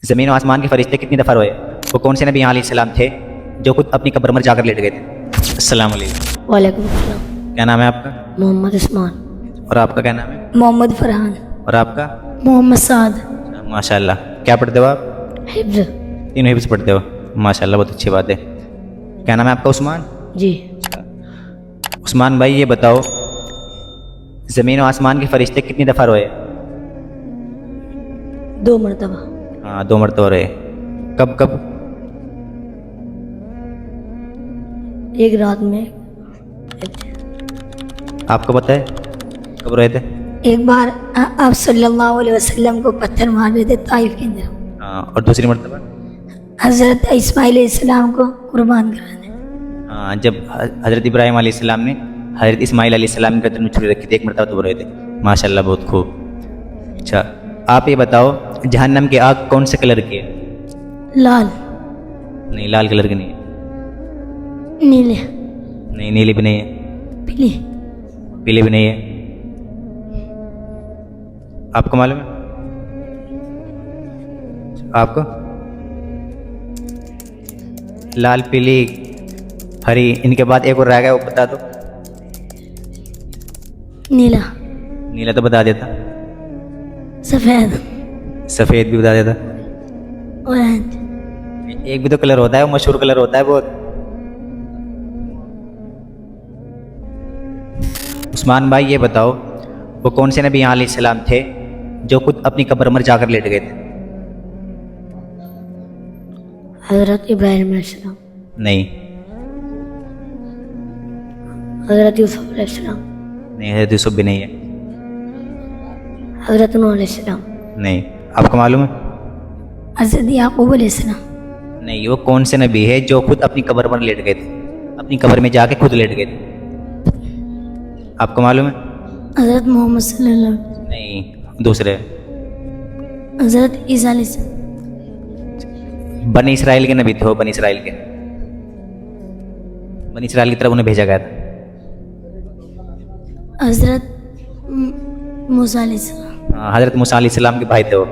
زمین و آسمان کے فرشتے کتنی دفعہ روئے؟ وہ کون سے نبی علیہ السلام تھے جو خود اپنی قبر میں جا کر لیٹ گئے تھے؟ السلام علیکم۔ وعلیکم السلام۔ کیا نام ہے آپ کا؟ محمد عثمان۔ اور آپ کا کیا نام ہے؟ محمد فرحان۔ اور آپ کا؟ محمد سعد۔ ماشاء اللہ۔ کیا پڑھتے ہو آپ؟ حفظ۔ تینوں حفظ پڑھتے ہو، ماشاء اللہ، بہت اچھی بات ہے۔ کیا نام ہے آپ کا؟ عثمان۔ جی۔ عثمان بھائی یہ بتاؤ، زمین و آسمان کے فرشتے کتنی دفعہ روئے؟ 2 مرتبہ۔ ہاں 2 مرتبہ روئے۔ کب کب؟ ایک رات میں آپ کو پتہ ہے کب روئے تھے؟ ایک بار آپ صلی اللہ علیہ وسلم کو پتھر مار رہے تھے طائف کے اندر، ہاں، اور دوسری مرتبہ؟ حضرت اسماعیل علیہ السلام کو قربان کرانے۔ ہاں، جب حضرت ابراہیم علیہ السلام نے حضرت اسماعیل علیہ السلام کی گردن میں چھری رکھی تھی، ایک مرتبہ تو وہ روئے تھے۔ ماشاء اللہ، بہت خوب۔ اچھا، آپ یہ بتاؤ، جہنم کی آگ کون سے کلر کی ہے؟ لال، نہیں، لال کلر کی نہیں ہے۔ نیلے، نہیں، نیلی بھی نہیں ہے، پیلی، پیلی بھی نہیں ہے۔ آپ کو معلوم ہے؟ آپ کو؟ لال، پیلی، ہری، ان کے بعد ایک اور رہ گیا، وہ بتا دو۔ نیلا، نیلا تو بتا دیتا، سفید، سفید بھی بتا دیتا۔ اورنج۔ ایک بھی تو کلر ہوتا ہے، وہ مشہور کلر ہوتا ہے بہت۔ عثمان بھائی یہ بتاؤ، وہ کون سے نبی علیہ السلام تھے جو خود اپنی قبر میں جا کر لیٹ گئے تھے؟ حضرت ابراہیم علیہ السلام، نہیں، حضرت یوسف علیہ السلام، نہیں، حضرت یوسف بھی نہیں ہے، حضرت نوح علیہ السلام، نہیں۔ آپ کو معلوم ہے؟ حضرت یعقوب علیہ السلام۔ نہیں، وہ کون سے نبی ہے جو خود اپنی قبر پر لیٹ گئے تھے، اپنی قبر میں جا کے خود لیٹ گئے تھے؟ آپ کو معلوم ہے؟ حضرت محمد صلی اللہ علیہ وسلم، نہیں، دوسرے۔ حضرت عیسیٰ علیہ السلام، بنی اسرائیل کے نبی تھے، وہ بنی اسرائیل کے، بنی اسرائیل کی طرف انہیں بھیجا گیا تھا۔ حضرت موسیٰ علیہ السلام، ہاں، حضرت موسیٰ علیہ السلام کے بھائی تھے وہ۔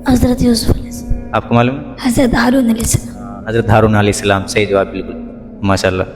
حضرت یوسف علیہ السلام، آپ کو معلوم ہے؟ حضرت ہارون علیہ السلام۔ حضرت ہارون علیہ السلام، صحیح جواب، بالکل، ماشاء اللہ۔